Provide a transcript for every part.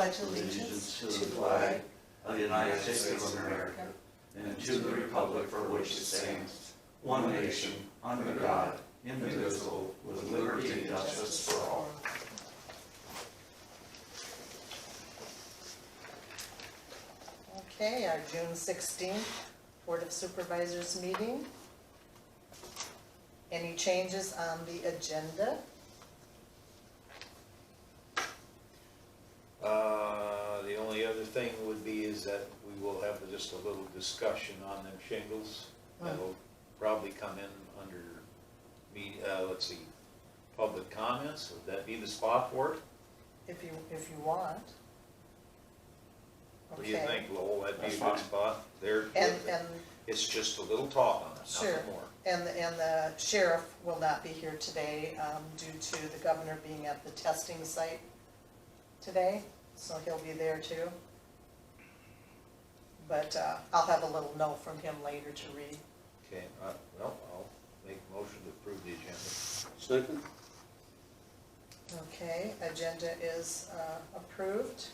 pledge allegiance to the flag of the United States of America and to the republic for which it stands, one nation, under God, indivisible, with liberty and justice for all. Okay, our June 16th Board of Supervisors meeting. Any changes on the agenda? The only other thing would be is that we will have just a little discussion on them shingles. That'll probably come in under let's see, public comments. Would that be the spot for it? If you want. What do you Okay. think, Lowell? That'd be a That's good fine. spot there. And It's just a little talk on it, Sure. nothing more. And the sheriff will not be here today due to the governor being at the testing site today, so he'll be there too. But I'll have a little note from him later to read. Okay, well, I'll make a motion to approve the agenda. Second? Okay, agenda is approved.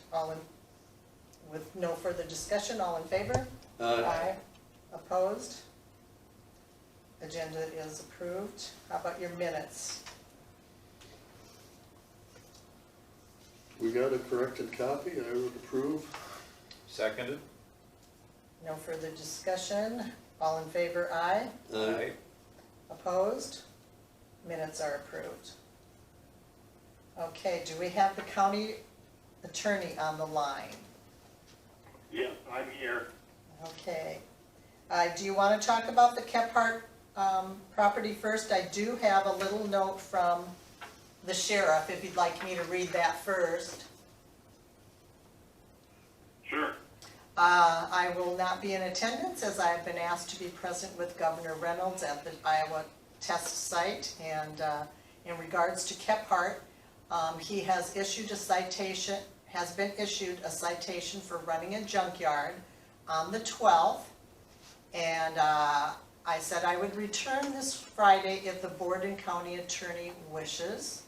With no further discussion, all in favor? Aye. Opposed? Agenda is approved. How about your minutes? We got a corrected copy, I would approve. Seconded? No further discussion. All in favor, aye. Aye. Opposed? Minutes are approved. Okay, do we have the county attorney on the line? Yes, I'm here. Okay. Do you want to talk about the Kephart property first? I do have a little note from the sheriff, if you'd like me to read that first. Sure. I will not be in attendance as I have been asked to be present with Governor Reynolds at the Iowa test site. And in regards to Kephart, he has issued a citation, has been issued a citation for running a junkyard on the 12th. And I said I would return this Friday if the board and county attorney wishes.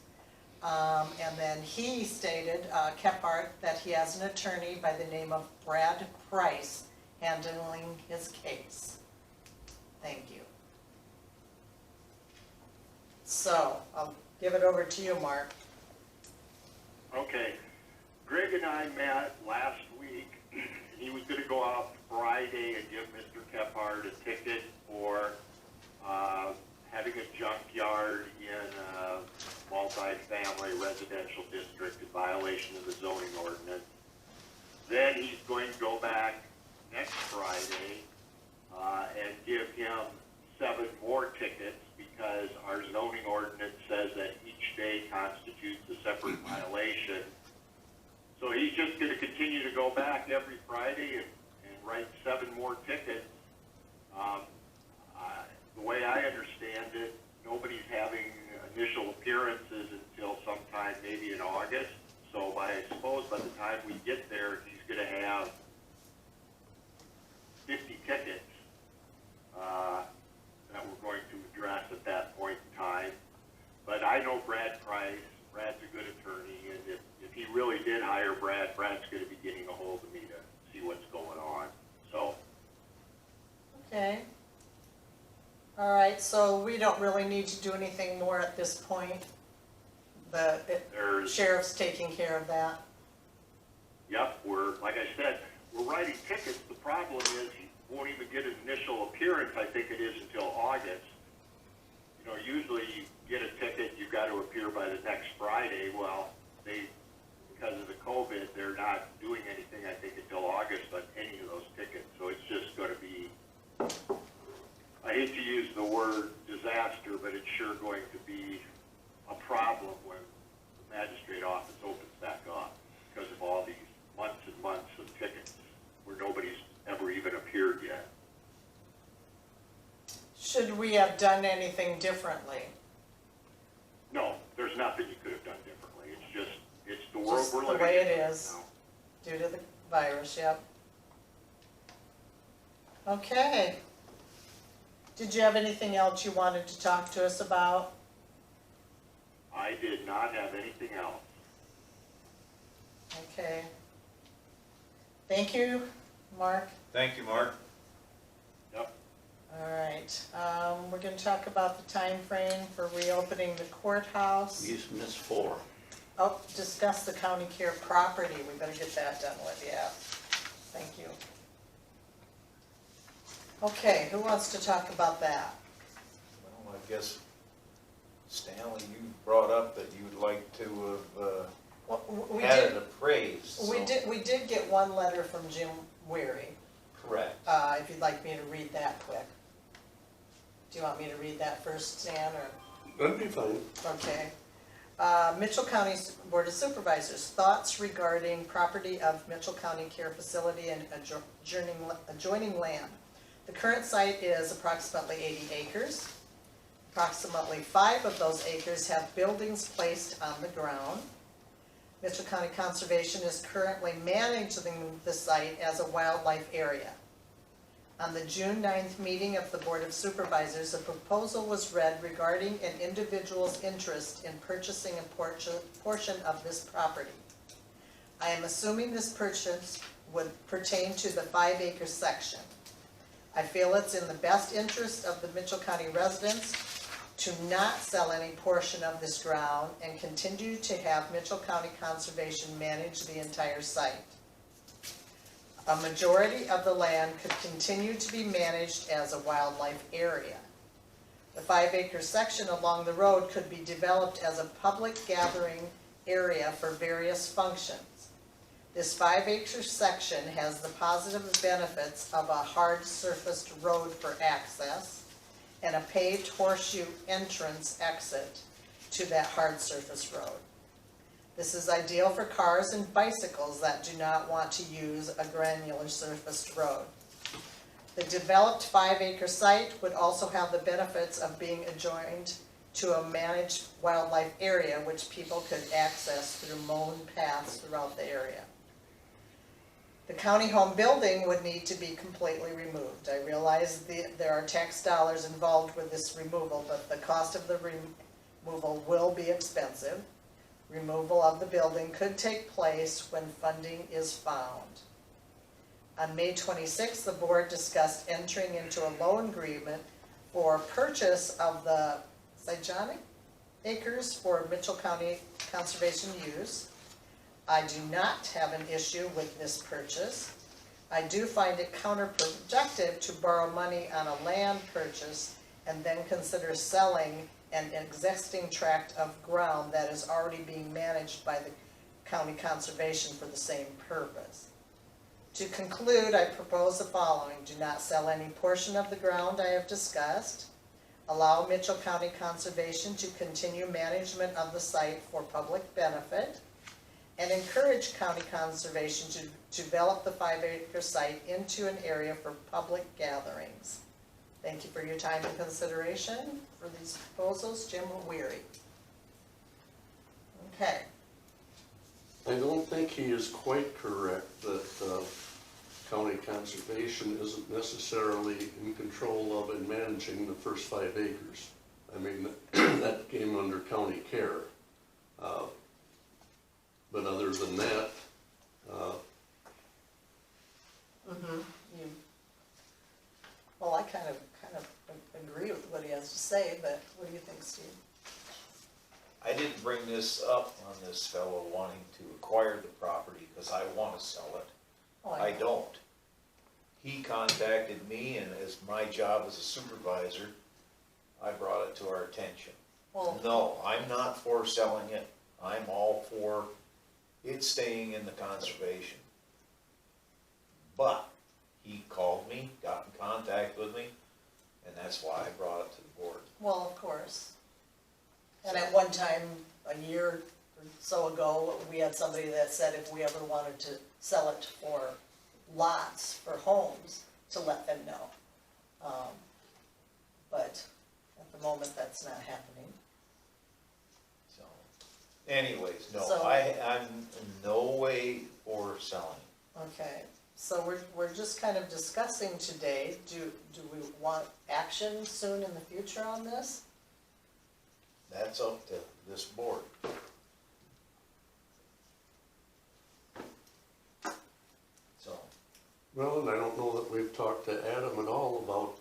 And then he stated, Kephart, that he has an attorney by the name of Brad Price handling his case. Thank you. So, I'll give it over to you, Mark. Okay. Greg and I met last week. He was going to go out Friday and give Mr. Kephart a ticket for having a junkyard in a multi-family residential district in violation of the zoning ordinance. Then he's going to go back next Friday and give him 7 more tickets because our zoning ordinance says that each day constitutes a separate violation. So he's just going to continue to go back every Friday and write 7 more tickets. The way I understand it, nobody's having initial appearances until sometime maybe in August. So I suppose by the time we get there, he's going to have 50 tickets that we're going to address at that point in time. But I know Brad Price. Brad's a good attorney, and if he really did hire Brad, Brad's going to be getting a hold of me to see what's going on. So. Okay. All right, so we don't really need to do anything more at this point. The sheriff's taking care of that. Yep, like I said, we're writing tickets. The problem is he won't even get an initial appearance, I think it is, until August. You know, usually you get a ticket, you've got to appear by the next Friday. Well, because of the COVID, they're not doing anything, I think, until August on any of those tickets. So it's just going to be, I hate to use the word disaster, but it's sure going to be a problem when the magistrate office opens back up because of all these months and months of tickets where nobody's ever even appeared yet. Should we have done anything differently? No, there's nothing you could have done differently. It's the world Just we're the living way in it right is. now. Due to the virus, yep. Okay. Did you have anything else you wanted to talk to us about? I did not have anything else. Okay. Thank you, Mark. Thank you, Mark. Yep. All right, we're gonna talk about the time frame for reopening the courthouse. You just missed 4. Oh, discuss the county care property, we better get that done with, yeah. Thank you. Okay, who wants to talk about that? Well, I guess, Stanley, you brought up that you'd like to Well, have we had did, it appraised. we did get one letter from Jim Weary, Correct. if you'd like me to read that quick. Do you want me to read that first, Stan, or? That'd be fine. Okay. Mitchell County Board of Supervisors, thoughts regarding property of Mitchell County Care Facility and adjoining land. The current site is approximately 80 acres. Approximately 5 of those acres have buildings placed on the ground. Mitchell County Conservation is currently managing the site as a wildlife area. On the June 9th meeting of the Board of Supervisors, a proposal was read regarding an individual's interest in purchasing a portion of this property. I am assuming this purchase would pertain to the 5-acre section. I feel it's in the best interest of the Mitchell County residents to not sell any portion of this ground and continue to have Mitchell County Conservation manage the entire site. A majority of the land could continue to be managed as a wildlife area. The 5-acre section along the road could be developed as a public gathering area for various functions. This 5-acre section has the positive benefits of a hard surfaced road for access and a paved horseshoe entrance exit to that hard surface road. This is ideal for cars and bicycles that do not want to use a granular surfaced road. The developed 5-acre site would also have the benefits of being adjoined to a managed wildlife area which people could access through mown paths throughout the area. The county home building would need to be completely removed. I realize there are tax dollars involved with this removal, but the cost of the removal will be expensive. Removal of the building could take place when funding is found. On May 26th, the board discussed entering into a loan agreement for purchase of the Sijonic acres for Mitchell County Conservation use. I do not have an issue with this purchase. I do find it counterproductive to borrow money on a land purchase and then consider selling an existing tract of ground that is already being managed by the county conservation for the same purpose. To conclude, I propose the following. Do not sell any portion of the ground I have discussed. Allow Mitchell County Conservation to continue management of the site for public benefit. And encourage county conservation to develop the 5-acre site into an area for public gatherings. Thank you for your time and consideration for these proposals. Jim Weary. Okay. I don't think he is quite correct that county conservation isn't necessarily in control of and managing the first 5 acres. I mean, that came under county care. But other than that, Well, I kind of agree with what he has to say, but what do you think, Steve? I didn't bring this up on this fellow wanting to acquire the property because I want to sell it. Oh, I don't. He contacted me, and as my job as a supervisor, I brought it to our attention. Well, No, I'm not for selling it. I'm all for it staying in the conservation. But he called me, got in contact with me, and that's why I brought it to the board. well, of course. And at one time, a year or so ago, we had somebody that said if we ever wanted to sell it for lots for homes, to let them know. But at the moment, that's not happening. So, anyways, no, So- I'm in no way for selling. Okay, so we're just kind of discussing today, do we want action soon in the future on this? That's up to this board. So, Well, and I don't know that we've talked to Adam at all about,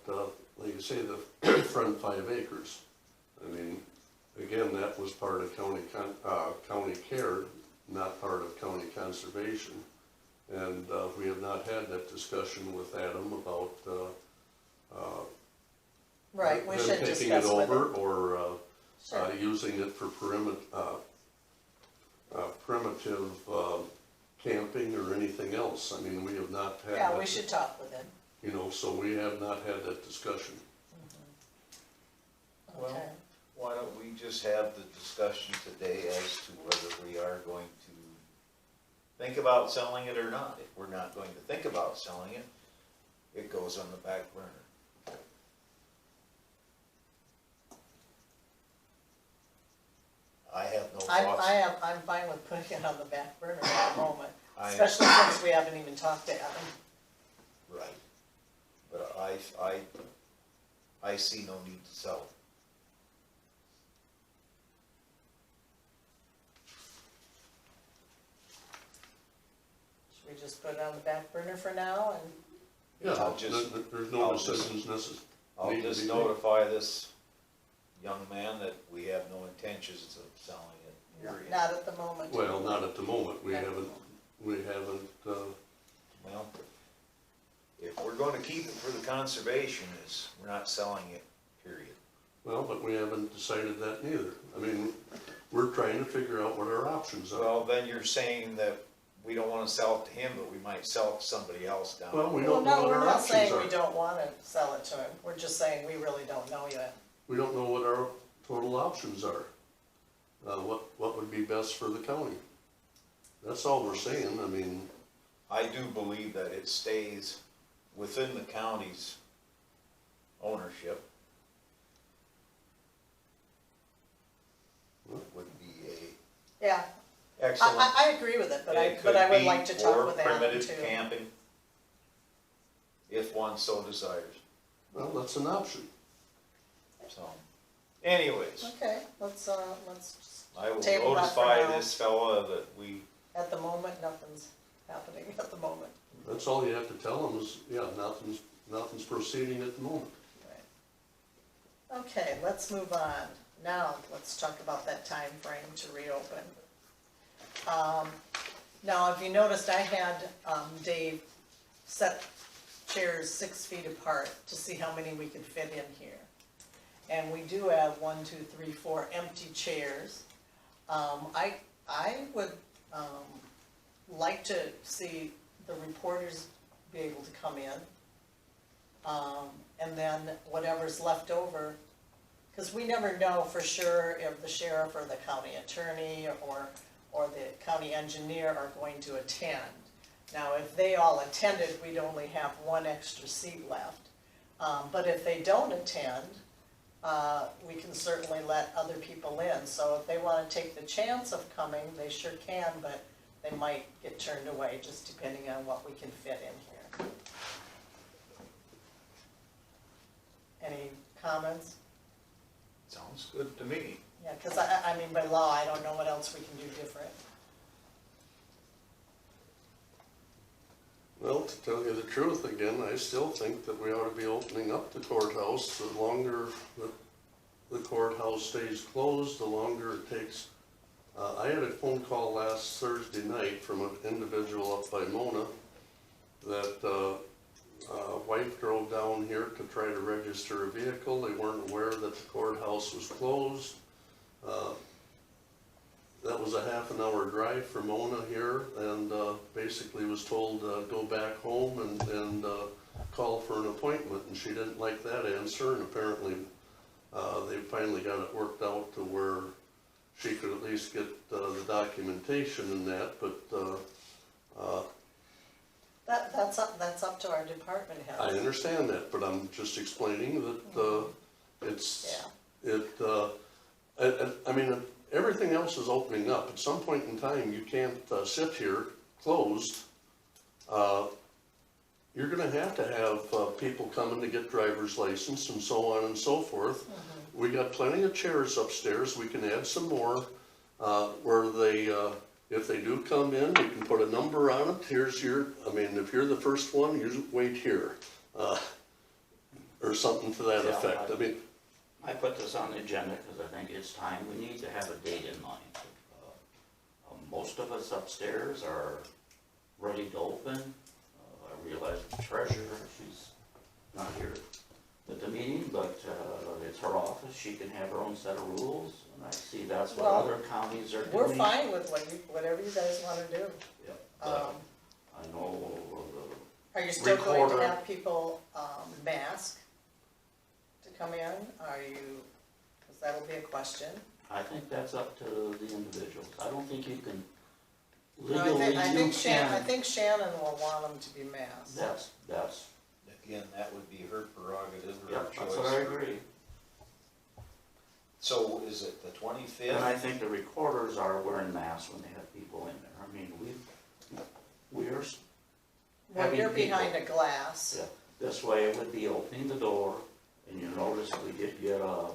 like you say, the front 5 acres. I mean, again, that was part of county care, not part of county conservation. And, we have not had that discussion with Adam about, Right, we them should taking it discuss with over him. or, Sure. using it for primitive, camping or anything else. I mean, we have not had. Yeah, that, we should talk with him. You know, so we have not had that discussion. Well, Okay. why don't we just have the discussion today as to whether we are going to think about selling it or not. If we're not going to think about selling it, it goes on the back burner. I have no thoughts. I'm fine with putting it on the back burner at the moment, I- especially since we haven't even talked to Adam. Right. But I see no need to sell it. Should we just put it on the back burner for now and, Yeah, I'll just- there's no I'll just- decisions necessary. I'll Need to just be made. notify this young man that we have no intentions of selling it, period. not at the moment? Well, not at the moment. We Okay. haven't, Well, if we're gonna keep it for the conservationists, we're not selling it, period. well, but we haven't decided that neither. I mean, we're trying to figure out what our options are. Well, then you're saying that we don't wanna sell it to him, but we might sell it to somebody else down. Well, we Well, don't know no, what we're our not options saying are. we don't wanna sell it to him, we're just saying we really don't know yet. We don't know what our total options are. What would be best for the county? That's all we're saying. I mean, I do believe that it stays within the county's ownership. Would be Yeah, a excellent. I agree with it, but It I could would be like to talk for with Adam primitive too. camping, if one so desires. well, that's an option. So, anyways, Okay, let's just, I will Table that for notify now. this fella that we, at the moment, nothing's happening at the moment. That's all you have to tell them is, yeah, nothing's proceeding at the moment. Right. Okay, let's move on. Now, let's talk about that time frame to reopen. Now, if you noticed, I had Dave set chairs 6 feet apart to see how many we could fit in here. And we do have 1, 2, 3, 4 empty chairs. I would like to see the reporters be able to come in. And then whatever's left over, because we never know for sure if the sheriff or the county attorney or the county engineer are going to attend. Now, if they all attended, we'd only have 1 extra seat left. But if they don't attend, we can certainly let other people in. So if they want to take the chance of coming, they sure can, but they might get turned away, just depending on what we can fit in here. Any comments? sounds good to me. Yeah, because I mean, by law, I don't know what else we can do different. Well, to tell you the truth, again, I still think that we ought to be opening up the courthouse. The longer the courthouse stays closed, the longer it takes. I had a phone call last Thursday night from an individual up by Mona that wife drove down here to try to register a vehicle. They weren't aware that the courthouse was closed. That was a half an hour drive from Mona here, and basically was told go back home and call for an appointment, and she didn't like that answer, and apparently they finally got it worked out to where she could at least get the documentation and that, but That's up to our department I head. understand that, but I'm just explaining that it's, Yeah, I mean, everything else is opening up. At some point in time, you can't sit here closed. You're gonna have to have people coming to get driver's license and so on and so forth. We got plenty of chairs upstairs. We can add some more where they if they do come in, you can put a number on it, here's your, I mean, if you're the first one, you wait here. Or something to that Yeah, effect, I mean, I put this on the agenda because I think it's time, we need to have a date in mind. Most of us upstairs are ready to open. I realize the treasurer, she's not here at the meeting, but it's her office, she can have her own set of rules, and I see that's what Well, other counties are doing. We're fine with whatever you guys wanna do. Yeah, but I know Are you still going to Recorder. have people, mask to come in? Are you, cause that'll be a question. I think that's up to the individuals. I don't think you can No, legally, I you think Shannon will want them to be masked. that's, Again, that would be her prerogative or yeah, her that's choice. what I agree. So is it the 25th? And I think the recorders are wearing masks when they have people in there. I mean, we're When having you're people- behind a glass. Yeah, this way it would be opening the door, and you notice we did get a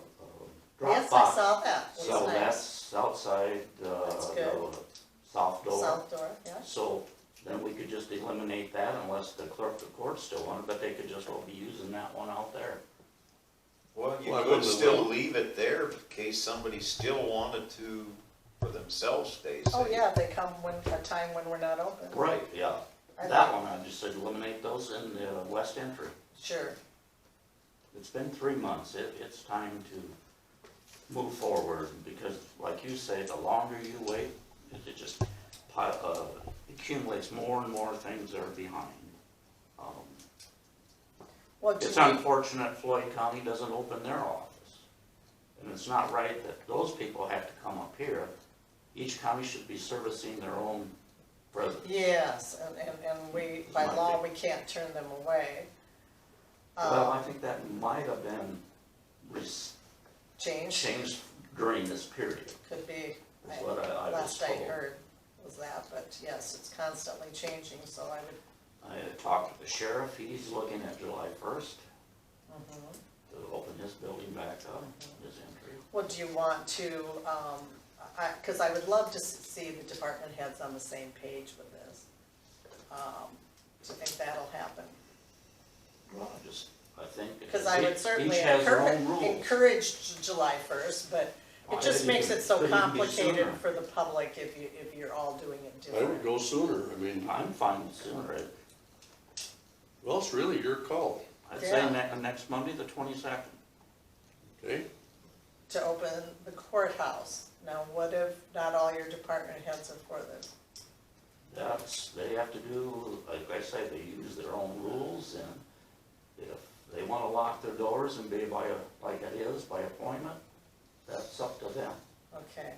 drop Yes, I box. saw that. It was So nice. that's outside, That's the good. south door. South door, yeah. So then we could just eliminate that unless the clerk of court still wanted, but they could just all be using that one out there. Well, you Well, I could wouldn't have still known. leave it there in case somebody still wanted to, for themselves, stay safe. Oh, yeah, they come when, a time when we're not open. Right, yeah. I That think- one, I just said eliminate those in the west entry. Sure. It's been 3 months, it's time to move forward, because like you say, the longer you wait, it just accumulates more and more things that are behind. Well, do It's we, unfortunate Floyd County doesn't open their office. And it's not right that those people have to come up here. Each county should be servicing their own residents. yes, and we, by Might law, be. we can't turn them away. Well, I think that might have been Change, changed during this period, could be, is what I was last I told. heard was that, but yes, it's constantly changing, so I would, I had talked to the sheriff, he's looking at July 1st mhm. to open his building back up, his entry. Well, do you want to, cause I would love to see the department heads on the same page with this. Do you think that'll happen? Well, I think. Cause I would certainly Each has their own rules. encourage July 1st, but Well, it just I makes think it so could even be complicated sooner. for the public if you're all doing it I would different. go sooner, I mean, I'm fine with sooner. well, it's really your call, I'd say Yeah. next Monday, the 22nd. okay? To open the courthouse. Now, what if not all your department heads are for this? They have to do, like I say, they use their own rules, and if they wanna lock their doors and be like it is, by appointment, that's up to them. Okay.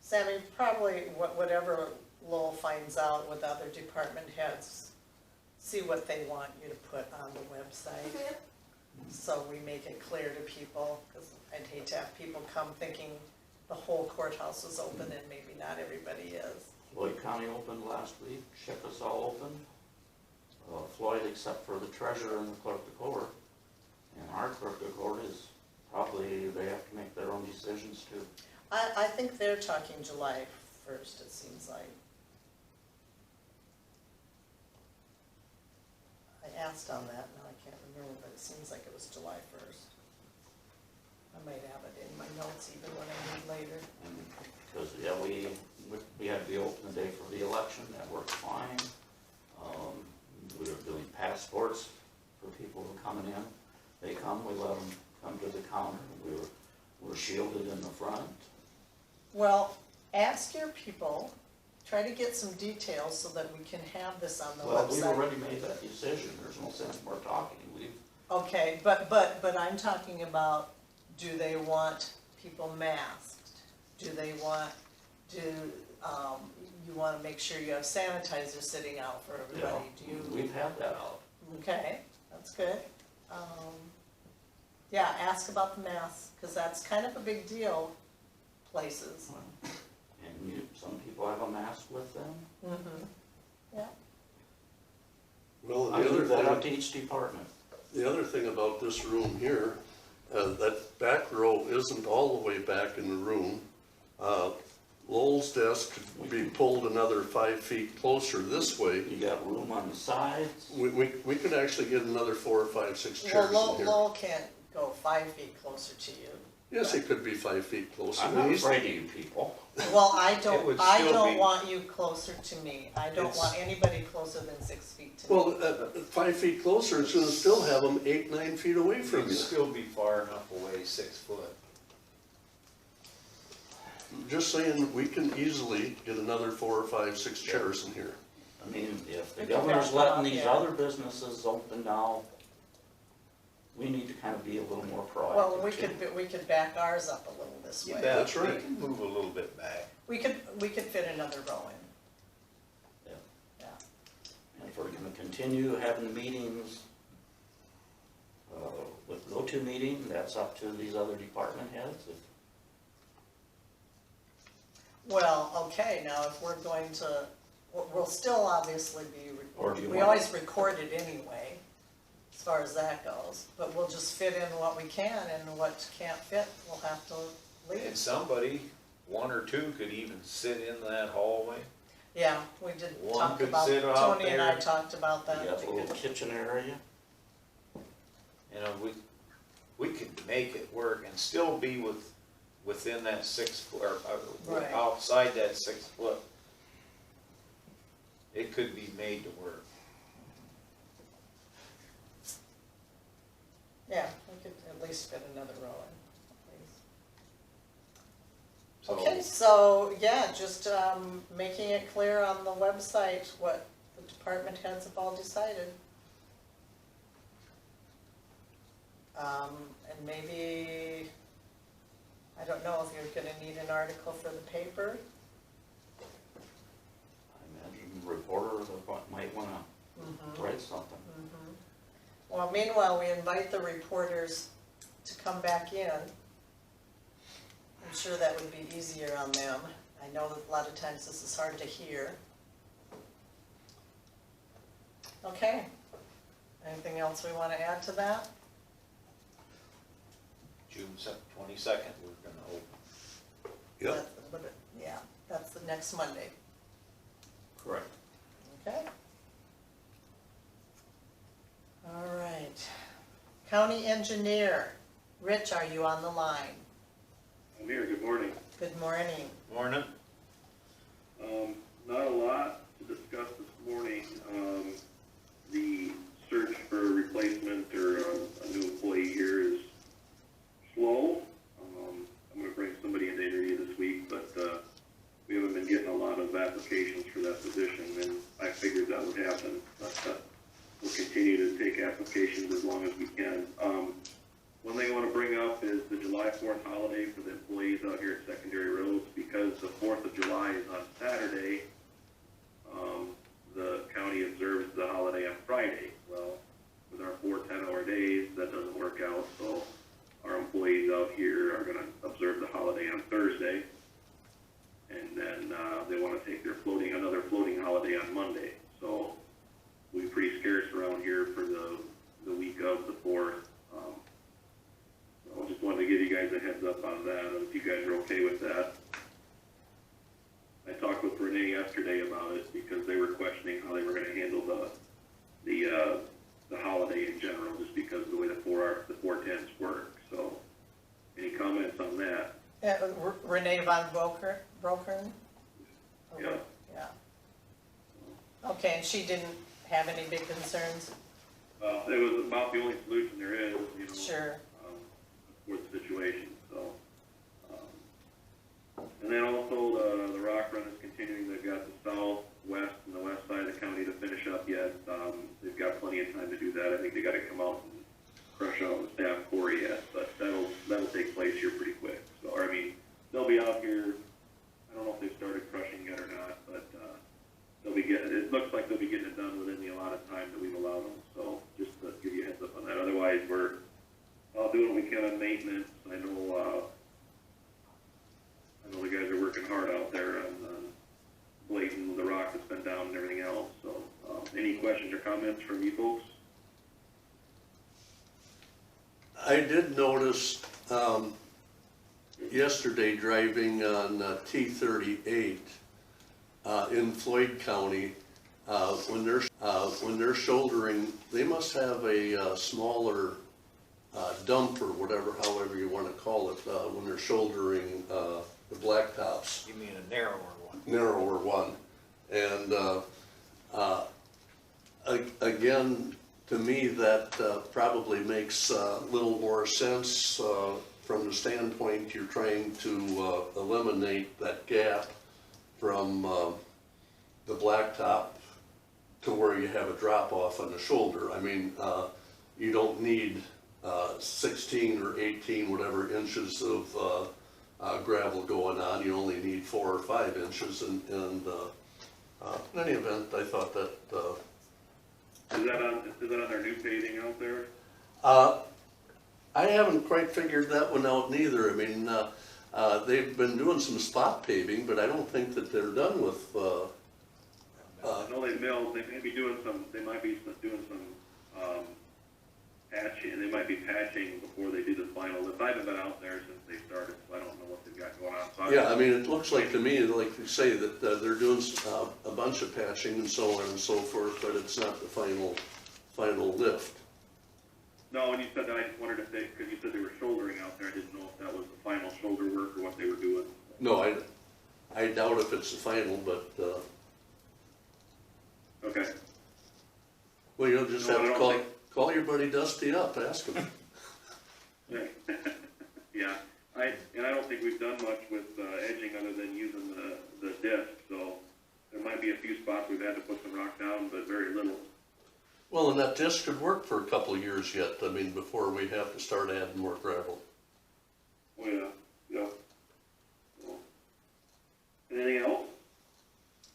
Sammy, probably whatever Lowell finds out with other department heads, see what they want you to put on the website. So we make it clear to people, because I'd hate to have people come thinking the whole courthouse is open and maybe not everybody is. Floyd County opened last week, Chickasaw opened, Floyd except for the treasurer and the clerk of court. And our clerk of court is probably, they have to make their own decisions too. I think they're talking July 1st, it seems like. I asked on that, now I can't remember, but it seems like it was July 1st. I might have it in my notes even when I read later. Because, yeah, we had to be open the day for the election, that worked fine. We were doing passports for people who are coming in. They come, we let them come to the counter, we're shielded in the front. Well, ask your people, try to get some details so that we can have this on the Well, we've website. already made that decision, there's no sense more talking, Okay, but I'm talking about, do they want people masked? Do they want, you wanna make sure you have sanitizer sitting out for everybody? Do you? we've had that out. Okay, that's good. Yeah, ask about the masks, cause that's kind of a big deal, places. And some people have a mask with them. Mm-hmm, yeah. Well, I the other leave that up thing, to each department. the other thing about this room here, that back row isn't all the way back in the room. Lowell's desk could be pulled another 5 feet closer this way. You got room on the sides. We could actually get another 4 or 5, 6 Well, chairs in Lowell, here. Lowell can't go 5 feet closer to you. Yes, it could be 5 feet closer. I'm not afraid of you people. Well, I It would don't still be- want you closer to me. I don't It's- want anybody closer than 6 feet to me. Well, 5 feet closer, it's gonna still have them 8, 9 feet away from You'd you. still be far enough away, 6 foot. Just saying, we can easily get another 4 or 5, 6 chairs in here. I mean, if the We can governor's back them letting up, these yeah. other businesses open now, we need to kind of be a little more proactive. Well, we too. could back ours up a little this You way. bet. That's right. We can move a little bit back. We could fit another row in. Yeah. Yeah. And if we're gonna continue having meetings, with go-to meeting, that's up to these other department heads. If Well, okay, now if we're going to, we'll still obviously be, Or do you we want- always record it anyway, as far as that goes. But we'll just fit in what we can, and what can't fit, we'll have to And leave. somebody, 1 or 2 could even sit in that hallway. Yeah, we did One talk could about, sit out Tony and I there. talked about you that. got a little kitchen area, You know, we could make it work and still be within that 6 foot, or Right. outside that 6 foot. It could be made to work. Yeah, we could at least fit another row in, please. So Okay, so, yeah, just, making it clear on the website what the department heads have all decided. And maybe, I don't know if you're gonna need an article for the paper. I imagine reporters might wanna write something. Well, meanwhile, we invite the reporters to come back in. I'm sure that would be easier on them. I know that a lot of times this is hard to hear. Okay. Anything else we wanna add to that? June 22nd, we're gonna open. Yep. Yeah, that's the next Monday, Correct. okay? All right. County engineer, Rich, are you on the line? I'm here, good morning. Good morning. Morning. Not a lot to discuss this morning. The search for a replacement or a new employee here is slow. I'm gonna bring somebody in to interview this week, but, we haven't been getting a lot of applications for that position, and I figured that would happen. But, we'll continue to take applications as long as we can. One thing I want to bring up is the July 4th holiday for the employees out here at Secondary Roads. Because the 4th of July is on Saturday, the county observes the holiday on Friday. Well, with our 4 10-hour days, that doesn't work out, so our employees out here are going to observe the holiday on Thursday. And then they want to take their another floating holiday on Monday. So we're pretty scarce around here for the week of the 4th. So I just wanted to give you guys a heads up on that, and if you guys are okay with that. I talked with Renee yesterday about it because they were questioning how they were going to handle the holiday in general, just because of the way the 410s work. So, any comments on that? Renee von Brokern? Yeah. Yeah. Okay, and she didn't have any big concerns? It was about the only solution there is, you know. Sure. For the situation, so. And then also, the rock run is continuing. They've got the southwest and the west side of the county to finish up yet. They've got plenty of time to do that. I think they gotta come out and crush out the staff quarry yet, but that'll take place here pretty quick. So, or I mean, they'll be out here, I don't know if they've started crushing yet or not, but, it looks like they'll be getting it done within the allotted time that we've allowed them. So, just to give you a heads up on that. Otherwise, we're doing what we can on maintenance. I know the guys are working hard out there on blading the rock that's been down and everything else. So, any questions or comments from you folks? I did notice, yesterday driving on T38 in Floyd County. When they're shouldering, they must have a smaller dump or whatever, however you want to call it, when they're shouldering the blacktops. You mean a narrower one? Narrower one. And again, to me, that probably makes a little more sense from the standpoint you're trying to eliminate that gap from the blacktop to where you have a drop off on the shoulder. I mean, you don't need 16 or 18 whatever inches of gravel going on. You only need 4 or 5 inches, and in any event, I thought that Is that on their new paving out there? I haven't quite figured that one out neither. I mean, they've been doing some spot paving, but I don't think that they're done with. I know they milled. They might be doing some patching. They might be patching before they do the final lift. I haven't been out there since they started, so I don't know what they've got going on. So Yeah, I mean, it looks like to me, like you say, that they're doing a bunch of patching and so on and so forth, but it's not the final lift. No, and you said that, I just wondered if because you said they were shouldering out there, I didn't know if that was the final shoulder work or what they were doing. No, I doubt if it's the final, but, Okay. well, you'll just No, have I to don't call your buddy Dusty up, ask him. Yeah, I don't think we've done much with edging other than using the disc, so there might be a few spots we've had to put some rock down, but very little. Well, and that disc could work for a couple of years yet, I mean, before we have to start adding more gravel. Oh, yeah. Well, anything else?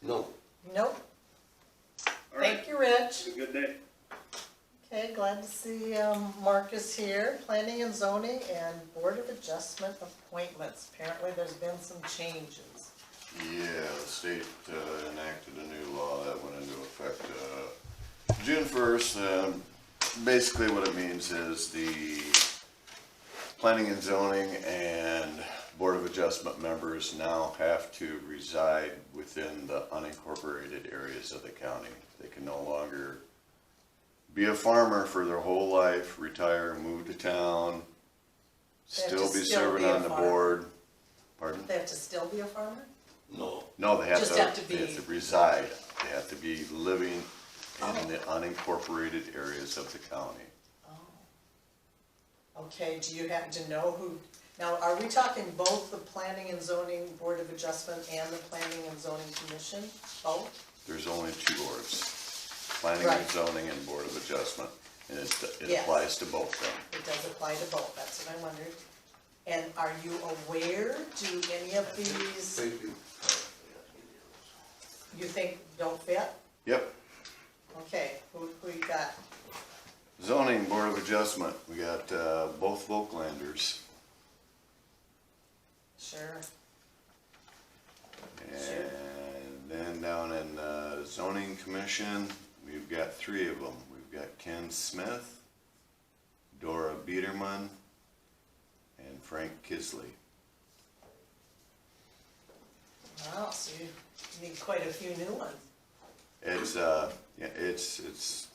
No. Nope. All right. Thank you, Rich. Have a good day. Okay, glad to see Marcus here. Planning and zoning and Board of Adjustment appointments. Apparently there's been some changes. Yeah, the state enacted a new law that went into effect June 1st. Basically what it means is the planning and zoning and Board of Adjustment members now have to reside within the unincorporated areas of the county. They can no longer be a farmer for their whole life, retire, move to town, still be serving on the board. Pardon? They have to still be a farmer? No. No, they have Just to, have to they have be- to reside. They have to be living in the unincorporated areas of the county. Oh. Okay, do you happen to know who, now, are we talking both the Planning and Zoning Board of Adjustment and the Planning and Zoning Commission? Both? There's only 2 boards, planning and Right. zoning and board of adjustment, and it Yes. applies to both of them. It does apply to both, that's what I wondered. And are you aware, do any of these, Thank you. you think don't fit? Yep, Okay, who you got? zoning board of adjustment, we got both Volklanders, Sure. and then down in zoning commission, we've got 3 of them. We've got Ken Smith, Dora Biederman, and Frank Kisley. Wow, so you need quite a few new ones. It's yeah, it's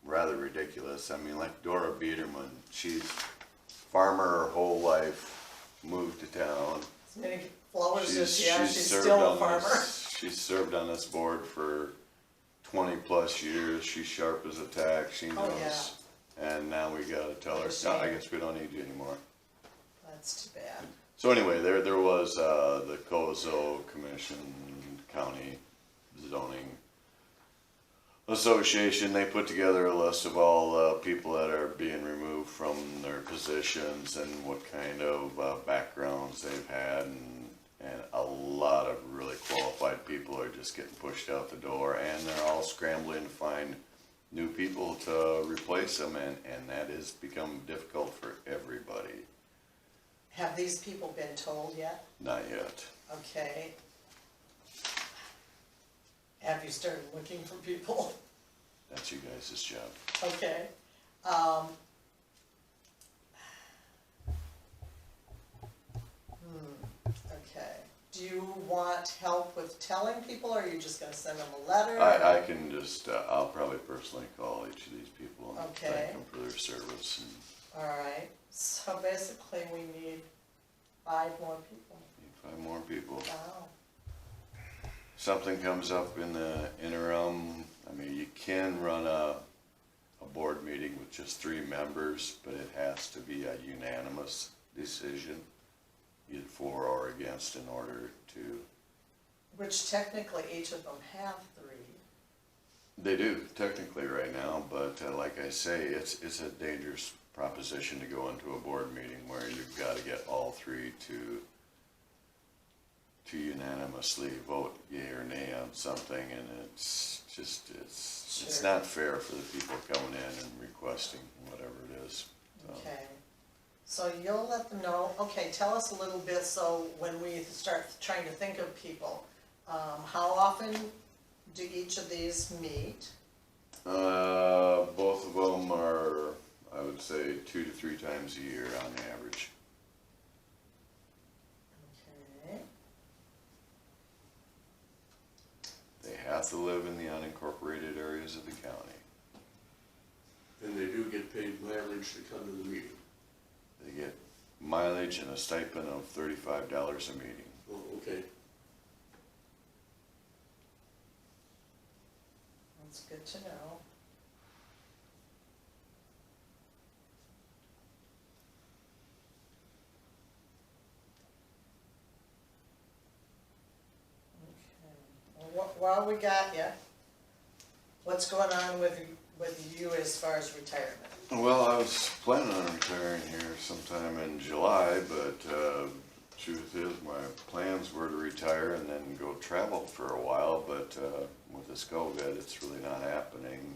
rather ridiculous. I mean, like Dora Biederman, she's farmer her whole life, moved to town. As many flowers as she has, she's served still a on farmer. she's served on this board for 20 plus years. She's sharp as a tack. She knows. Oh, yeah. And now we gotta tell her, What a no, I shame. guess we don't need you anymore. That's too bad. So anyway, there was the Kozo Commission County Zoning Association. They put together a list of all the people that are being removed from their positions and what kind of backgrounds they've had, and a lot of really qualified people are just getting pushed out the door, and they're all scrambling to find new people to replace them, and that has become difficult for everybody. Have these people been told yet? Not yet. Okay. Have you started looking for people? That's you guys' job. Okay. Do you want help with telling people, or are you just gonna send them a letter? I can just, I'll probably personally call each of these people and Okay. thank them for their service, and All right, so basically we need 5 more people. need 5 more people. Wow. Something comes up in the interim, I mean, you can run a board meeting with just 3 members, but it has to be a unanimous decision, either for or against, in order to. Which technically each of them have 3. They do technically right now, but like I say, it's a dangerous proposition to go into a board meeting where you've got to get all 3 to unanimously vote yea or nay on something, and it's just, it's Sure. not fair for the people coming in and requesting whatever it is. So, Okay, so you'll let them know, okay, tell us a little bit, so when we start trying to think of people, how often do each of these meet? both of them are, I would say, 2 to 3 times a year on average. Okay, They have to live in the unincorporated areas of the county. And they do get paid mileage to come to the meeting. They get mileage and a stipend of $35 a meeting. Oh, okay. that's good to know. Okay, well, while we got you, what's going on with you as far as retirement? Well, I was planning on retiring here sometime in July, but truth is, my plans were to retire and then go travel for a while, but with this COVID, it's really not happening.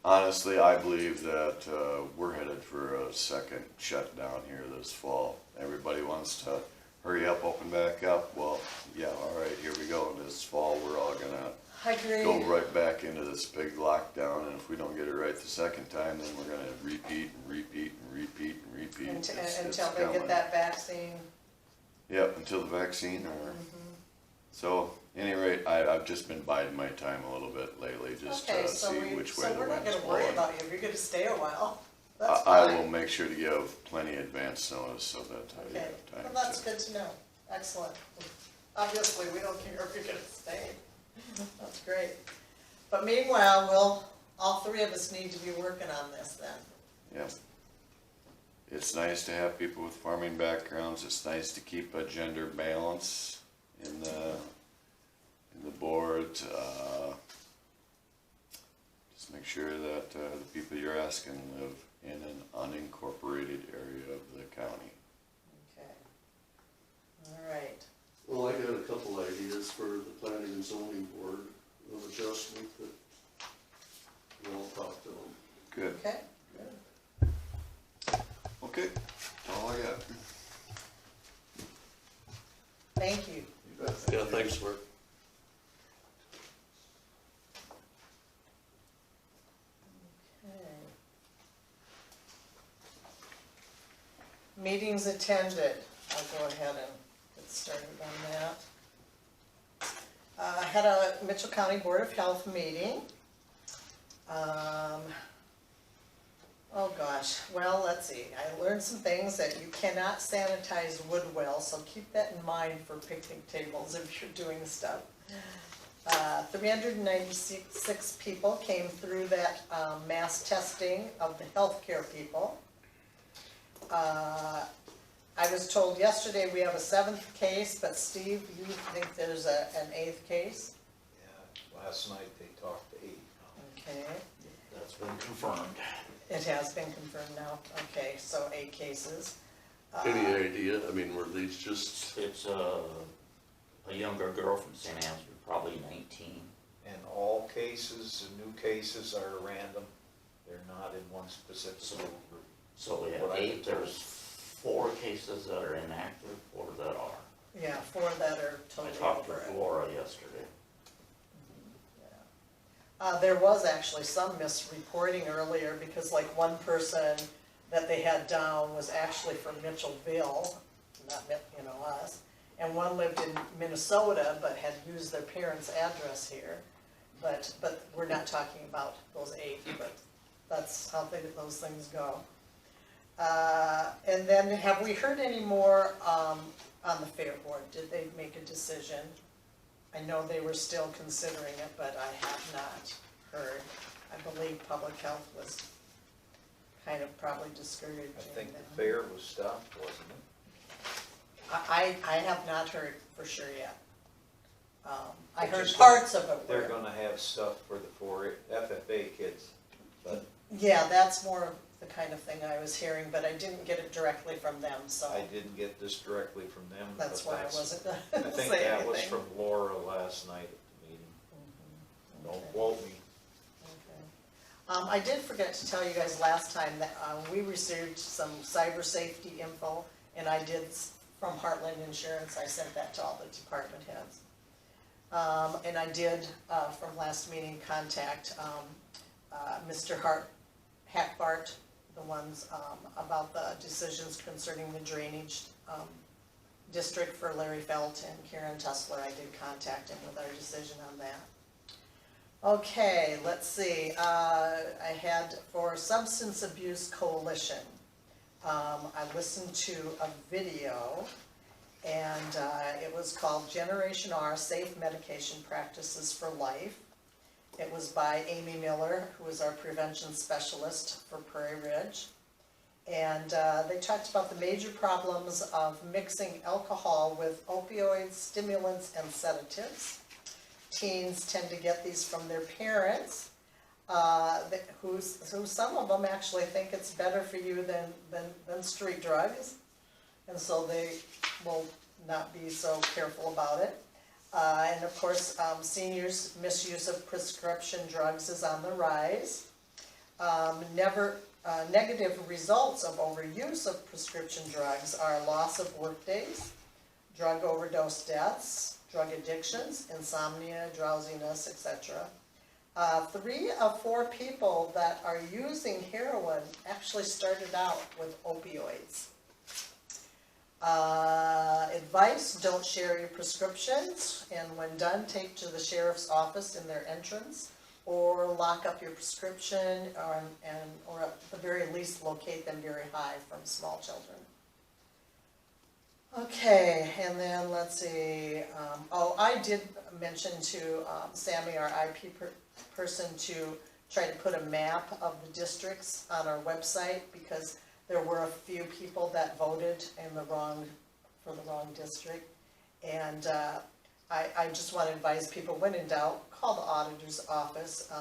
Honestly, I believe that we're headed for a second shutdown here this fall. Everybody wants to hurry up, open back up. Well, yeah, all right, here we go. This fall, we're all gonna I agree. go right back into this big lockdown, and if we don't get it right the second time, then we're gonna repeat and repeat and repeat and repeat. Until It's they coming. get that vaccine. Yep, until the vaccine, or, so, any rate, I've just been biding my time a little bit lately, just Okay, to so see which way so the we're not wind's gonna worry blowing. about you, you're gonna stay a while. That's I fine. will make sure to give plenty advance notice so that you Okay, have time well, that's to. good to know, excellent. Obviously, we don't care if you're gonna stay, that's great. But meanwhile, all 3 of us need to be working on this then. Yep. It's nice to have people with farming backgrounds, it's nice to keep a gender balance in the board. Just make sure that the people you're asking live in an unincorporated area of the county. Okay. All right, Well, I got a couple ideas for the planning and zoning board of adjustment that we'll talk to them. Good. okay, good. Okay, that's all I got. Thank you. Yeah, thanks, Mark. Okay. Meetings attended, I'll go ahead and get started on that. I had a Mitchell County Board of Health meeting. Oh gosh, well, let's see, I learned some things that you cannot sanitize wood well, so keep that in mind for picnic tables if you're doing stuff. 396 people came through that mass testing of the healthcare people. I was told yesterday we have a 7th case, but Steve, you think there's an 8th case? Yeah, last night they talked to 8. Okay, That's been confirmed. it has been confirmed now, okay, so 8 cases. Any idea? I mean, were these just, It's a younger girl from St. Ansgar, probably 19. And all cases, the new cases are random, they're not in one specific group. So we have What I 8, can tell. there's 4 cases that are inactive, 4 that are. Yeah, 4 that are I totally talked to over it. Flora yesterday. There was actually some misreporting earlier, because like one person that they had down was actually from Mitchellville, not, us. And one lived in Minnesota, but had used their parents' address here. But we're not talking about those 8, but that's how those things go. And then have we heard any more on the Fair Board? Did they make a decision? I know they were still considering it, but I have not heard. I believe public health was kind of probably discouraging I think them. the fair was stopped, wasn't it? I have not heard for sure yet. I It's heard just parts of it. They're gonna have stuff for the 4 FFA kids, but Yeah, that's more of the kind of thing I was hearing, but I didn't get it directly from them, so I didn't get this directly from them. but that's why I wasn't I gonna think say that was anything. from Laura last night at the meeting. Don't Okay. quote me. Okay. I did forget to tell you guys last time that we received some cyber safety info, and I did, from Heartland Insurance, I sent that to all the department heads. And I did, from last meeting, contact Mr. Hackbart, the ones about the decisions concerning the drainage district for Larry Felt and Karen Tussler. I did contact him with our decision on that. Okay, let's see. I had for Substance Abuse Coalition, I listened to a video, and it was called Generation R, Safe Medication Practices for Life. It was by Amy Miller, who is our prevention specialist for Prairie Ridge. And they talked about the major problems of mixing alcohol with opioids, stimulants, and sedatives. Teens tend to get these from their parents, who some of them actually think it's better for you than street drugs. And so they will not be so careful about it. And of course, seniors' misuse of prescription drugs is on the rise. Negative results of overuse of prescription drugs are loss of workdays, drug overdose deaths, drug addictions, insomnia, drowsiness, etc. 3 of 4 people that are using heroin actually started out with opioids. Advice, don't share your prescriptions, and when done, take to the sheriff's office in their entrance, or lock up your prescription, or at the very least locate them very high from small children. Okay, and then let's see, I did mention to Sammy, our IP person, to try to put a map of the districts on our website, because there were a few people that voted for the wrong district. And I just want to advise people, when in doubt, call the auditor's office,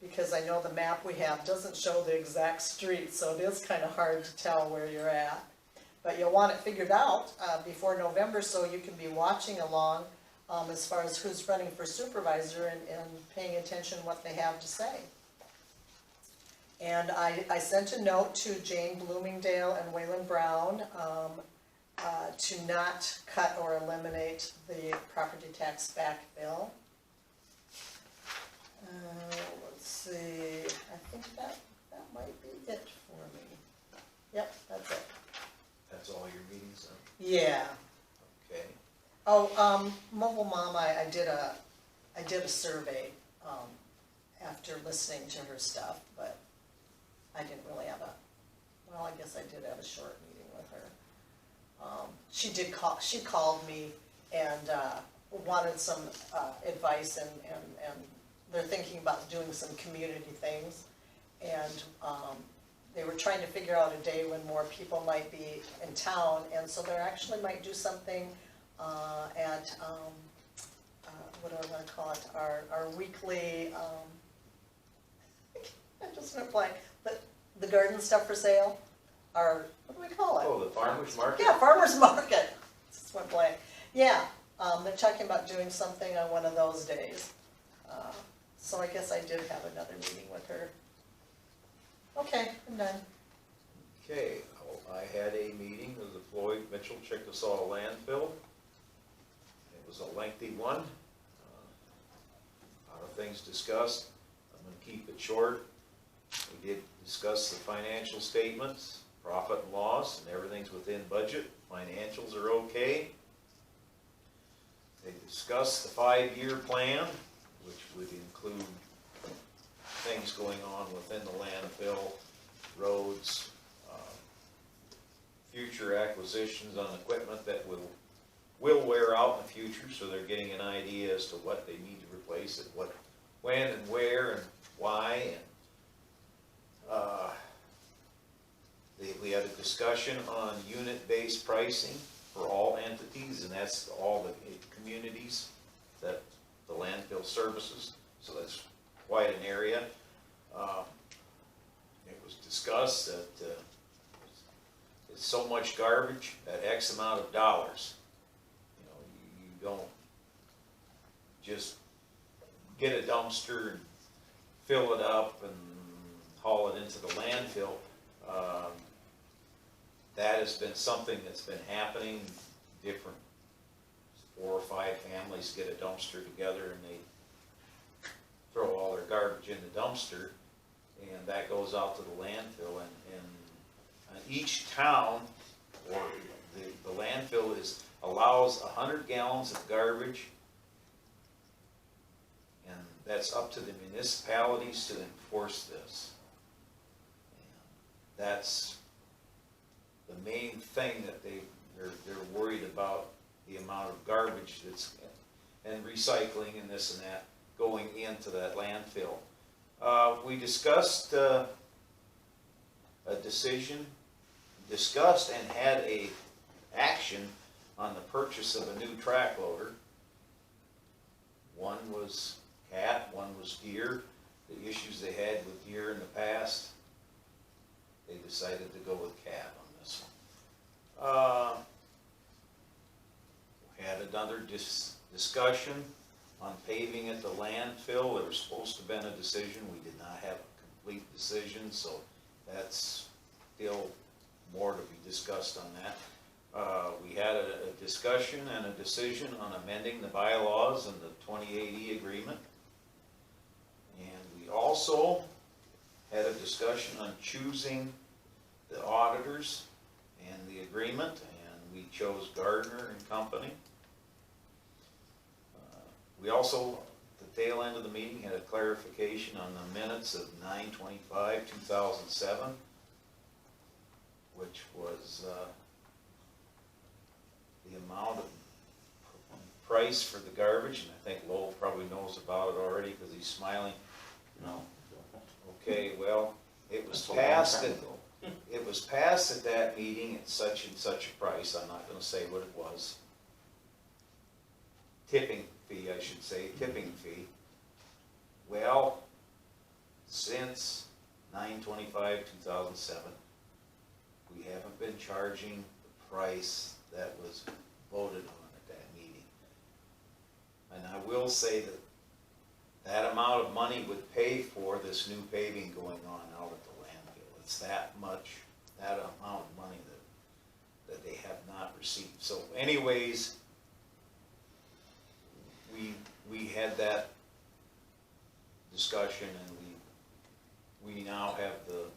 because I know the map we have doesn't show the exact street, so it is kind of hard to tell where you're at. But you'll want it figured out before November, so you can be watching along as far as who's running for supervisor and paying attention what they have to say. And I sent a note to Jane Bloomingdale and Waylon Brown to not cut or eliminate the property tax back bill. Let's see, I think that might be it for me. Yep, that's it. That's all your meetings then? Yeah. Okay. Oh, Mobile Mom, I did a survey after listening to her stuff, but I didn't really have I guess I did have a short meeting with her. She called me and wanted some advice, and they're thinking about doing some community things, and they were trying to figure out a day when more people might be in town, and so they actually might do something at what do I want to call it? Our weekly. I just went blank. The garden stuff for sale. What do we call it? Oh, the farmer's market? Yeah, farmer's market. Just went blank. Yeah, they're talking about doing something on one of those days. So I guess I did have another meeting with her. Okay, I'm done. Okay, I had a meeting with the Floyd Mitchell Chickasaw Landfill. It was a lengthy one. A lot of things discussed. I'm going to keep it short. We did discuss the financial statements, profit and loss, and everything's within budget, financials are okay. They discussed the 5-year plan, which would include things going on within the landfill, roads, future acquisitions on equipment that will wear out in the future, so they're getting an idea as to what they need to replace it, what, when and where and why. And we had a discussion on unit-based pricing for all entities, and that's all the communities that the landfill services, so that's quite an area. It was discussed that it's so much garbage at X amount of dollars. You know, you don't just get a dumpster and fill it up and haul it into the landfill. That has been something that's been happening. Different 4 or 5 families get a dumpster together and they throw all their garbage in the dumpster, and that goes out to the landfill. And each town, or the landfill allows 100 gallons of garbage, and that's up to the municipalities to enforce this. And that's the main thing that they're worried about, the amount of garbage that's, and recycling and this and that going into that landfill. We discussed discussed and had a action on the purchase of a new track loader. One was cat, one was deer. The issues they had with deer in the past, they decided to go with cat on this one. Had another discussion on paving at the landfill. There was supposed to have been a decision. We did not have a complete decision, so that's still more to be discussed on that. We had a discussion and a decision on amending the bylaws and the 2080 agreement. And we also had a discussion on choosing the auditors and the agreement, and we chose Gardner and Company. We also, at the tail end of the meeting, had a clarification on the minutes of 9/25/2007, which was the amount of price for the garbage, and I think Lowell probably knows about it already because he's smiling. No. Okay, well, it was passed at that meeting at such and such a price. I'm not going to say what it was. Tipping fee, I should say, tipping fee. Well, since 9/25/2007, we haven't been charging the price that was voted on at that meeting. And I will say that that amount of money would pay for this new paving going on out at the landfill. It's that much, that amount of money that they have not received. So anyways, we had that discussion, and we now have the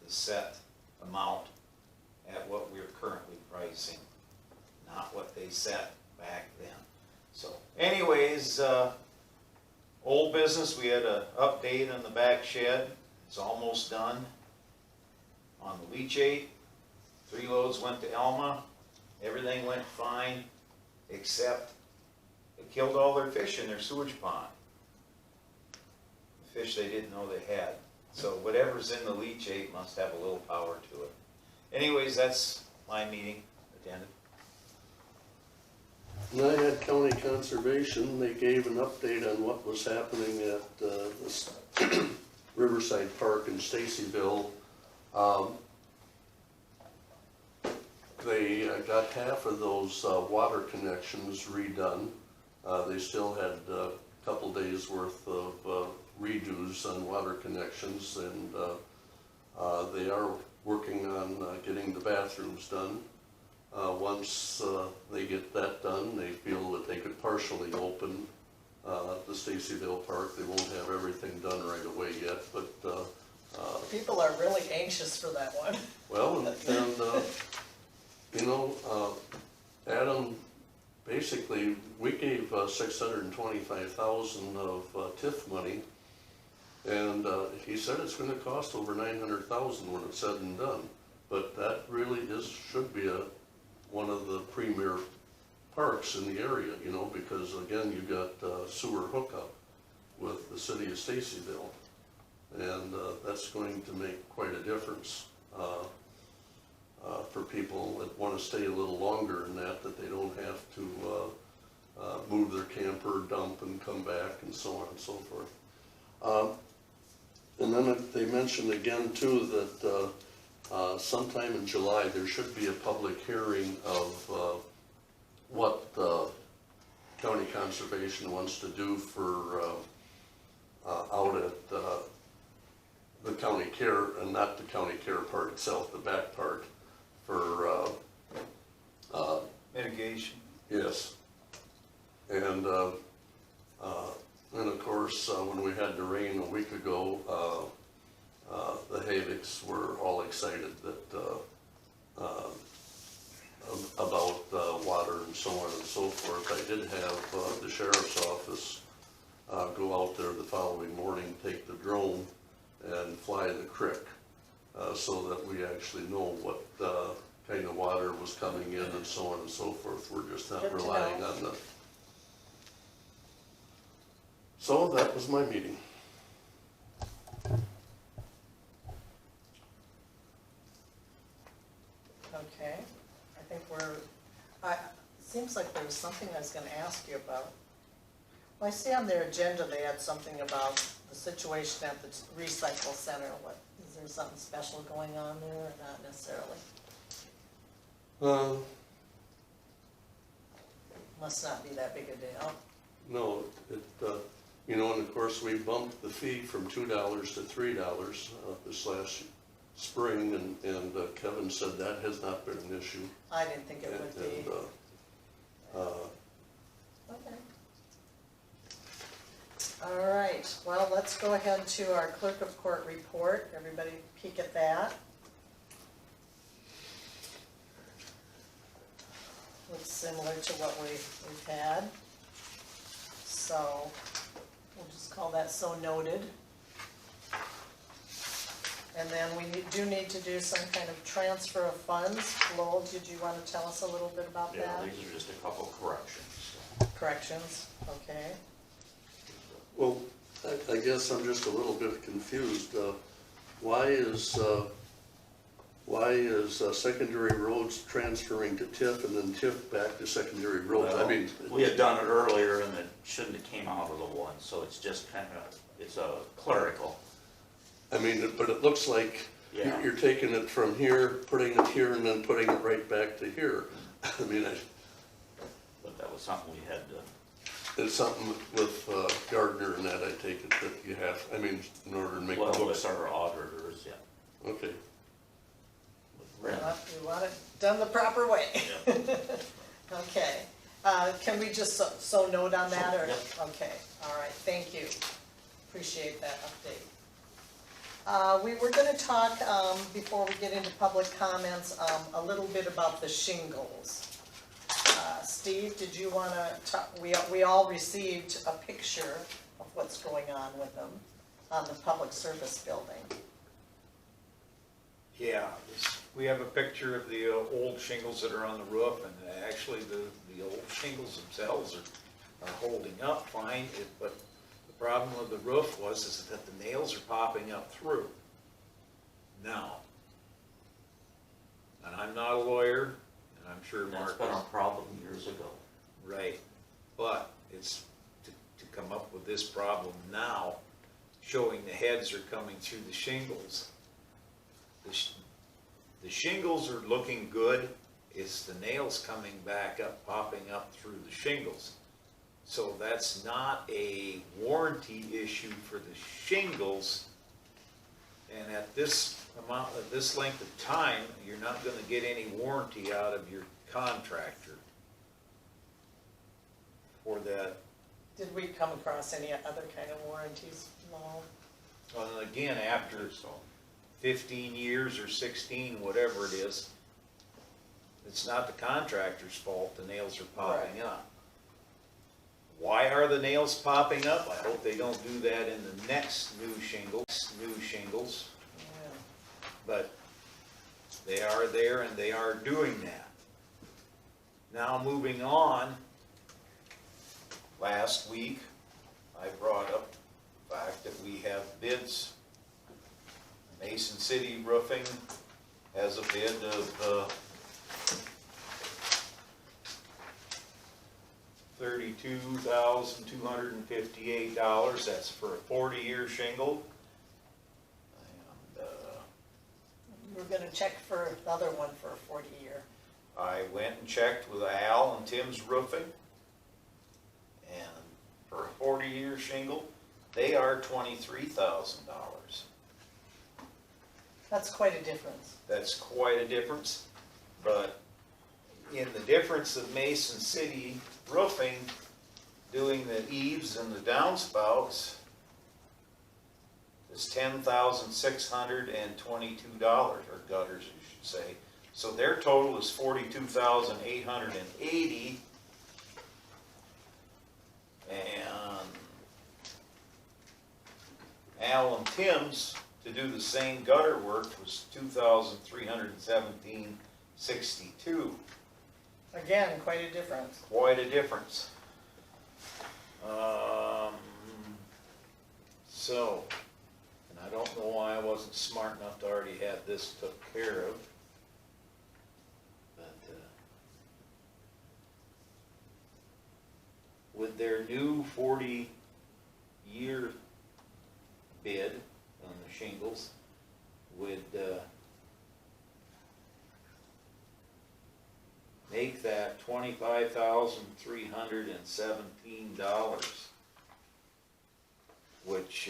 set amount at what we're currently pricing, not what they set back then. So anyways, old business, we had an update on the back shed. It's almost done. On the leachate, 3 loads went to Elma. Everything went fine, except it killed all their fish in their sewage pond. The fish they didn't know they had. So whatever's in the leachate must have a little power to it. Anyways, that's my meeting attended. And I had county conservation. They gave an update on what was happening at this Riverside Park in Stacyville. They got half of those water connections redone. They still had a couple days worth of redos on water connections, and they are working on getting the bathrooms done. Once they get that done, they feel that they could partially open the Stacyville Park. They won't have everything done right away yet, but People are really anxious for that one. well, and You know, Adam, basically, we gave $625,000 of TIF money, and he said it's gonna cost over $900,000 when it's said and done. But that really should be one of the premier parks in the area, you know, because again, you got sewer hookup with the city of Stacyville. And that's going to make quite a difference for people that want to stay a little longer in that they don't have to move their camper, dump, and come back, and so on and so forth. And then they mentioned again too that sometime in July there should be a public hearing of what county conservation wants to do for out at the county care, and not the county care part itself, the back part, for Mitigation. yes. And of course, when we had the rain a week ago, the Havicks were all excited that about water and so on and so forth. I did have the sheriff's office go out there the following morning, take the drone and fly the creek, so that we actually know what kind of water was coming in and so on and so forth. We're just not Good to relying know. on the. So that was my meeting. Okay, I think seems like there was something I was gonna ask you about. Well, I see on their agenda they had something about the situation at the recycle center. Is there something special going on there, or not necessarily? Must not be that big a deal. No, you know, and of course, we bumped the fee from $2 to $3 this last spring, and Kevin said that has not been an issue. I didn't think it would be. Okay. All right, well, let's go ahead to our clerk of court report. Everybody peek at that. Looks similar to what we've had. So we'll just call that so noted. And then we do need to do some kind of transfer of funds. Lowell, did you want to tell us a little bit about Yeah, that? these are just a couple corrections. Corrections, okay. Well, I guess I'm just a little bit confused. Why is secondary roads transferring to TIF and then TIF back to secondary roads? I mean, We had done it earlier and it shouldn't have came out of the one, so it's just kind of, it's a clerical. I mean, but it looks like Yeah. you're taking it from here, putting it here, and then putting it right back to here. I mean, But that was something we had to, it's something with Gardner and that, I take it, that you have, I mean, in order to make the well, books. with our auditors, yeah. Okay. With Ren. We want it done the proper way. Yeah. Okay, can we just so note on that, or? Yep. Okay, all right, thank you. Appreciate that update. We were gonna talk, before we get into public comments, a little bit about the shingles. Steve, did you wanna talk, we all received a picture of what's going on with them on the public service building. Yeah, we have a picture of the old shingles that are on the roof, and actually the old shingles themselves are holding up fine, but the problem with the roof is that the nails are popping up through. Now, and I'm not a lawyer, and I'm sure That's Mark been is. our problem years ago. Right, but it's to come up with this problem now, showing the heads are coming through the shingles. The shingles are looking good, it's the nails coming back up, popping up through the shingles. So that's not a warranty issue for the shingles. And at this amount, at this length of time, you're not gonna get any warranty out of your contractor for that. Did we come across any other kind of warranties? No. Well, again, after 15 years or 16, whatever it is, It's not the contractor's fault the nails are popping up. Why are the nails popping up? I hope they don't do that in the next new shingles. But they are there and they are doing that. Now moving on, last week I brought up the fact that we have bids. Mason City Roofing has a bid of $32,258. That's for a 40-year shingle. And We're gonna check for another one for a 40-year. I went and checked with Al and Tim's Roofing, and for a 40-year shingle, they are $23,000. That's quite a difference. That's quite a difference, but in the difference of Mason City Roofing doing the eaves and the downspouts is $10,622, or gutters, you should say. So their total is $42,880, and Al and Tim's to do the same gutter work was $2,317.62. Again, quite a difference. Quite a difference. So, and I don't know why I wasn't smart enough to already have this took care of. But, with their new 40-year bid on the shingles, would make that $25,317, which,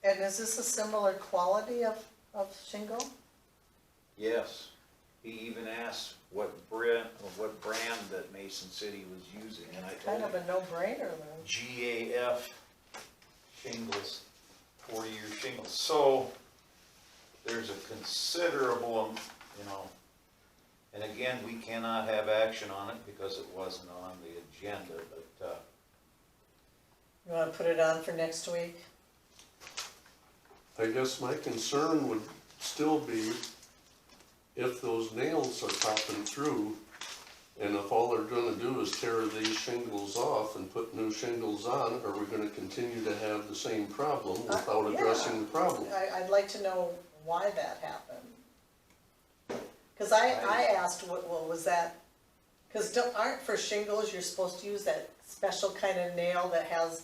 And is this a similar quality of shingle? yes, he even asked what brand that Mason City was using, and I It's told kind of him a no-brainer then. GAF shingles, 40-year shingles. So there's a considerable, and again, we cannot have action on it because it wasn't on the agenda, but, You wanna put it on for next week? I guess my concern would still be if those nails are popping through, and if all they're gonna do is tear these shingles off and put new shingles on, are we gonna continue to have the same problem without Yeah. addressing the problem? I'd like to know why that happened. Cause I asked what was that, cause aren't for shingles, you're supposed to use that special kind of nail that has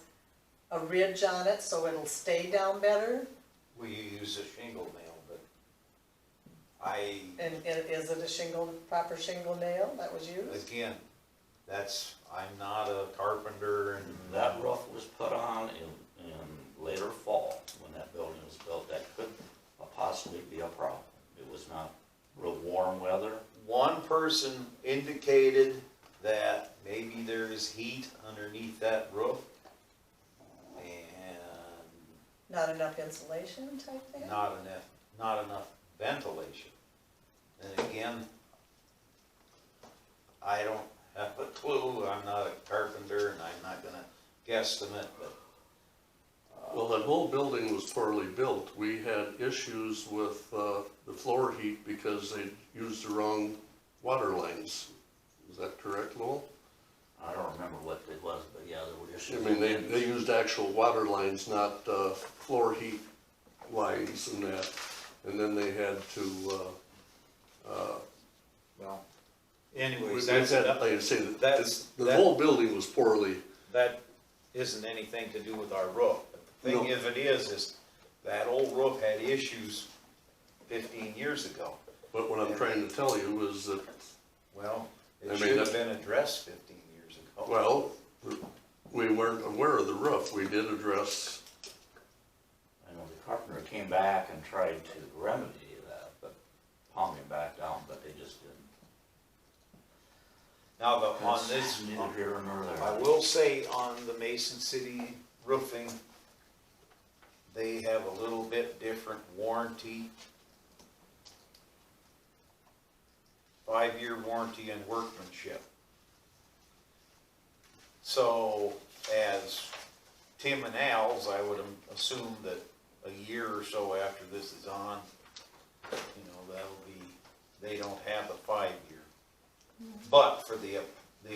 a ridge on it so it'll stay down better? we use a shingle nail, but And is it a proper shingle nail that was used? again, I'm not a carpenter and That roof was put on in later fall, when that building was built. That could possibly be a problem. It was not real warm weather. one person indicated that maybe there is heat underneath that roof, and Not enough insulation type thing? not enough ventilation. And again, I don't have a clue, I'm not a carpenter, and I'm not gonna guesstimate, but. Well, that whole building was poorly built. We had issues with the floor heat because they used the wrong water lines. Is that correct, Lowell? I don't remember what it was, but yeah, there were I issues. mean, they used actual water lines, not floor heat lines and that. And then they had to, Well, anyways, we've that's, had, like I say, that's- the whole building was poorly. that isn't anything to do with our roof. But the thing No. of it is that old roof had issues 15 years ago. But what I'm trying to tell you is that, Well, I it mean, should have that- been addressed 15 years ago. well, we weren't aware of the roof. We did address, I know the carpenter came back and tried to remedy that, but palm him back down, but they just didn't. Now, on That's this, neither here nor there. I will say on the Mason City roofing, they have a little bit different warranty. 5-year warranty and workmanship. So as Tim and Al's, I would assume that a year or so after this is on, that'll be, they don't have a 5-year. But for the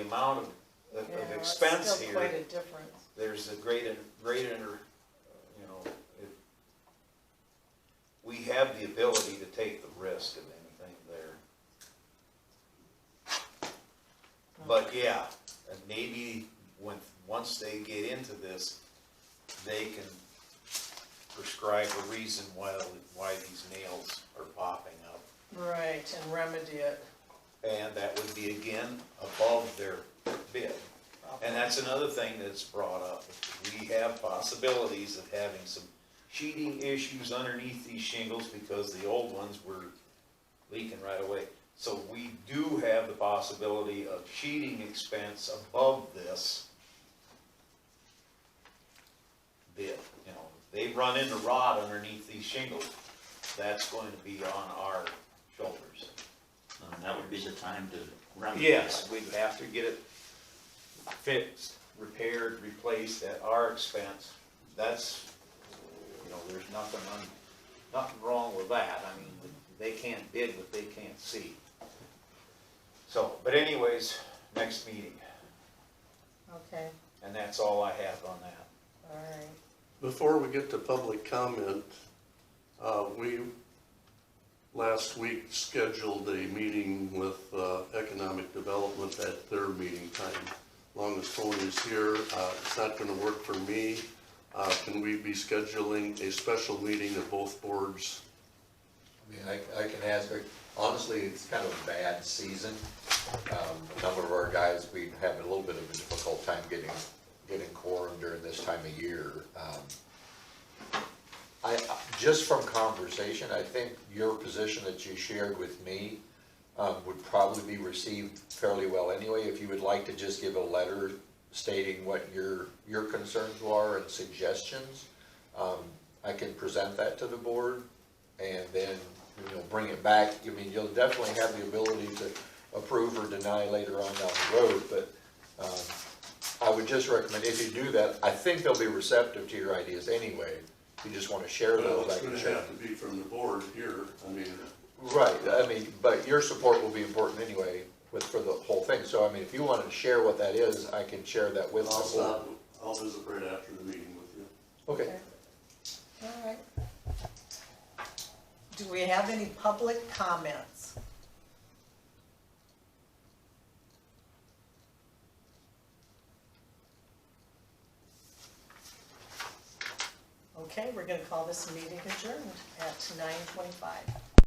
amount of Yeah, expense it's still here, quite a difference. there's a great, we have the ability to take the risk of anything there. But yeah, and maybe once they get into this, they can prescribe a reason why these nails are popping up. Right, and remedy it. And that would be again above their bid. And that's another thing that's brought up. We have possibilities of having some sheeting issues underneath these shingles because the old ones were leaking right away. So we do have the possibility of sheeting expense above this bid. They run into rot underneath these shingles. That's going to be on our shoulders. And that would be the time to remedy Yes, that. we'd have to get it fixed, repaired, replaced at our expense. That's, there's nothing wrong with that. I mean, they can't bid what they can't see. So, but anyways, next meeting, Okay, and that's all I have on that. all right. Before we get to public comment, we last week scheduled a meeting with economic development at their meeting time. Long as Tony's here, it's not gonna work for me. Can we be scheduling a special meeting of both boards? I mean, I can ask, honestly, it's kind of a bad season. A number of our guys, we have a little bit of a difficult time getting quorum during this time of year. Just from conversation, I think your position that you shared with me would probably be received fairly well anyway. If you would like to just give a letter stating what your concerns are and suggestions, I can present that to the board and then, bring it back. I mean, you'll definitely have the ability to approve or deny later on down the road, but I would just recommend, if you do that, I think they'll be receptive to your ideas anyway. If you just want to share Well, those, I it's can gonna share. have to be from the board here, I mean. Right, I mean, but your support will be important anyway for the whole thing. So, I mean, if you wanted to share what that is, I can share that with the board. I'll visit right after the meeting with you. Okay. All right. Do we have any public comments? Okay, we're gonna call this meeting adjourned at 9:25.